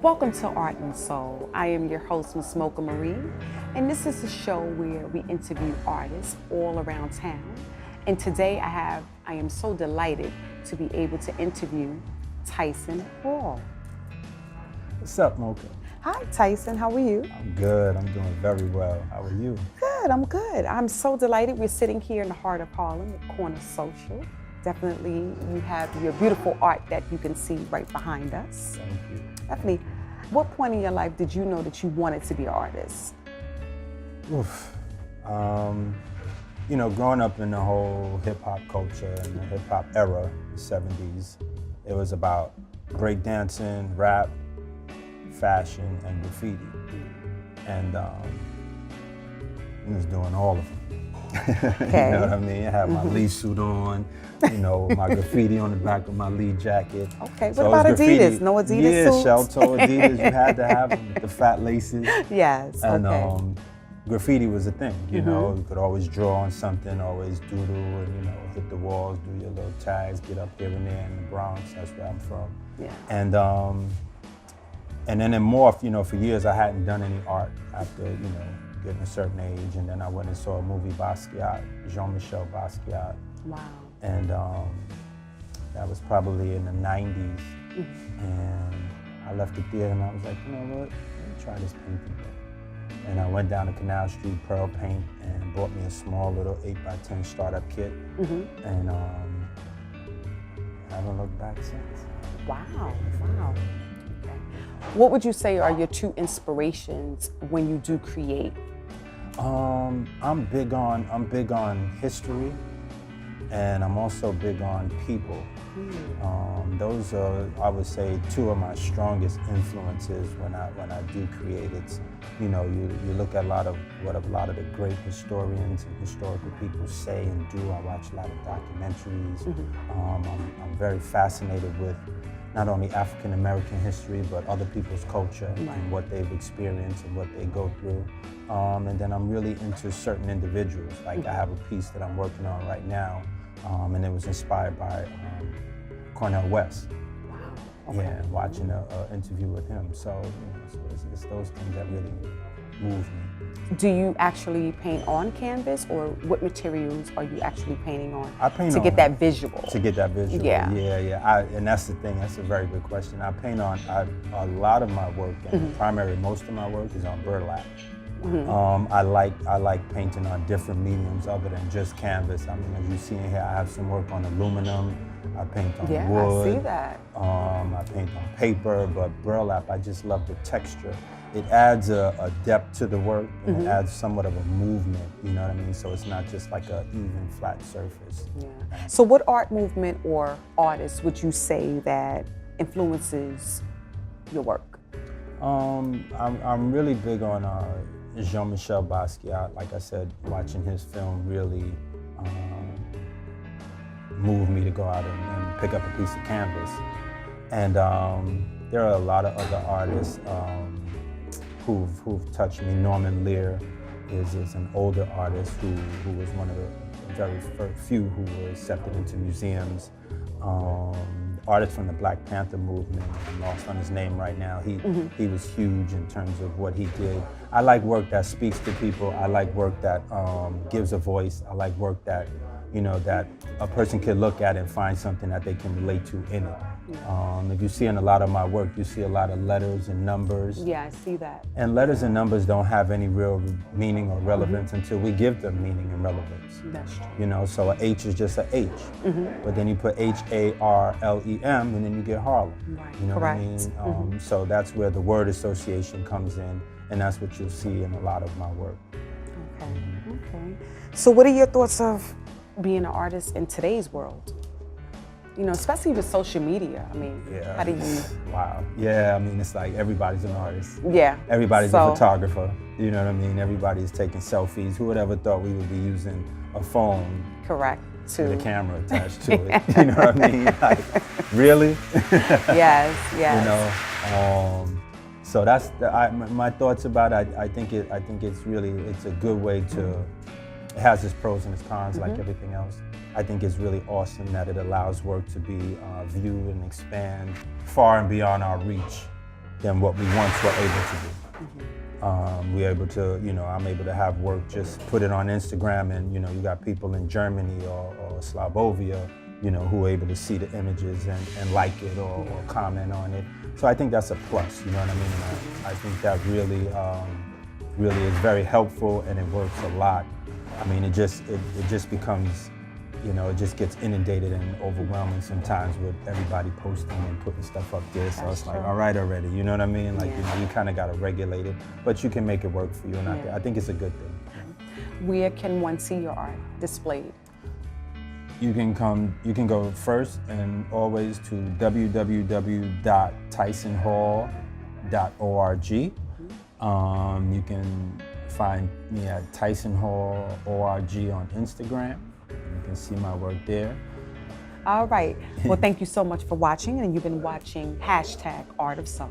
Welcome to Art and Soul. I am your host, Ms. MOCHA Marie, and this is a show where we interview artists all around town. And today I am so delighted to be able to interview Tyson Hall. What's up, MOCHA? Hi, Tyson. How are you? I'm good. I'm doing very well. How are you? Good. I'm good. I'm so delighted. We're sitting here in the heart of Harlem at Corner Social. Definitely, you have your beautiful art that you can see right behind us. Thank you. Definitely. What point in your life did you know that you wanted to be an artist? Oof. Growing up in the whole hip hop culture and the hip hop era, the 70s, it was about breakdancing, rap, fashion, and graffiti. And I was doing all of them. Okay. You know what I mean? I had my Lee suit on, my graffiti on the back of my Lee jacket. Okay, So what it about was graffiti. Adidas? No Adidas suits? Yeah, shell-toe Adidas, you had to have them with the fat laces. Yes, And okay. Graffiti was a thing, you know. You could always draw on something, always doodle and, hit the walls, do your little tags, get up here and there in the Bronx, that's where I'm from. Yeah. And then it morphed, for years I hadn't done any art after, getting a certain age, and then I went and saw a movie, Basquiat, Jean-Michel Basquiat. Wow. And that was probably in the 90s. And I left the theater and I was like, you know what, let me try this painting. And I went down to Canal Street, Pearl Paint, and bought me a small little 8x10 startup kit. And I haven't looked back since. Wow, wow. Okay. What would you say are your two inspirations when you do create? I'm big on history, and I'm also big on people. Those are, I would say, two of my strongest influences when I do create. It's, you look at a lot of the great historians and historical people say and do. I watch a lot of documentaries. I'm very fascinated with not only African American history, but other people's culture and what they've experienced and what they go through. And then I'm really into certain individuals. Like I have a piece that I'm working on right now, and it was inspired by Cornel West. Wow. Okay. Yeah, watching an interview with him. So, it's those things that really move me. Do you actually paint on canvas, or what materials are you actually painting on? I paint to on get that visual. To get that visual. Yeah. And that's the thing. That's a very good question. I paint on a lot of my work, and most of my work is on burlap. I like painting on different mediums other than just canvas. I mean, as you see in here, I have some work on aluminum. I paint on wood. I see that. I paint on paper, but burlap, I just love the texture. It adds a depth to the work, and it adds somewhat of a movement, you know what I mean? So it's not just like an even flat surface. Yeah. So what art movement or artist would you say that influences your work? I'm really big on Jean-Michel Basquiat. Like I said, watching his film really moved me to go out and pick up a piece of canvas. And there are a lot of other artists who've touched me. Norman Lear is an older artist who was one of the very few who were accepted into museums. Artist from the Black Panther movement, I'm lost on his name right now. He was huge in terms of what he did. I like work that speaks to people. I like work that gives a voice. I like work that, that a person can look at and find something that they can relate to in it. If you see in a lot of my work, you see a lot of letters and numbers. Yeah, I see that. And letters and numbers don't have any real meaning or relevance until we give them meaning and relevance. That's true. So an H is just an H. But then you put Harlem, and then you get Harlem. Right. You know Correct. what I mean? So that's where the word association comes in, and that's what you'll see in a lot of my work. Okay. So what are your thoughts of being an artist in today's world? Especially with social media. I mean, how do you? Wow. Yeah, I mean, it's like everybody's an artist. Yeah. Everybody's a photographer. You know what I mean? Everybody's taking selfies. Who would ever thought we would be using a phone? Correct. With a camera attached to it. You know what I mean? Like, really? Yes. So that's my thoughts about it. I think it's a good way to. It has its pros and its cons, like everything else. I think it's really awesome that it allows work to be viewed and expand far and beyond our reach. than what we once were able to do. We're able to, you know, I'm able to have work, just put it on Instagram, and you know, you got people in Germany or Slavovia, you know, who are able to see the images and like it or comment on it. So I think that's a plus, you know what I mean? And I think that really, really is very helpful, and it works a lot. I mean, it just becomes, you know, it just gets inundated and overwhelming sometimes with everybody posting and putting stuff up there. So it's like, all right already, you know what I mean? Like, you know, you kind of got to regulate it, but you can make it work for you. And I think it's a good thing. Where can one see your art displayed? You can go first and always to www.tysonhall.org. You can find me at tysonhall.org on Instagram. You can see my work there. All right. Well, thank you so much for watching, and you've been watching #ArtofSong.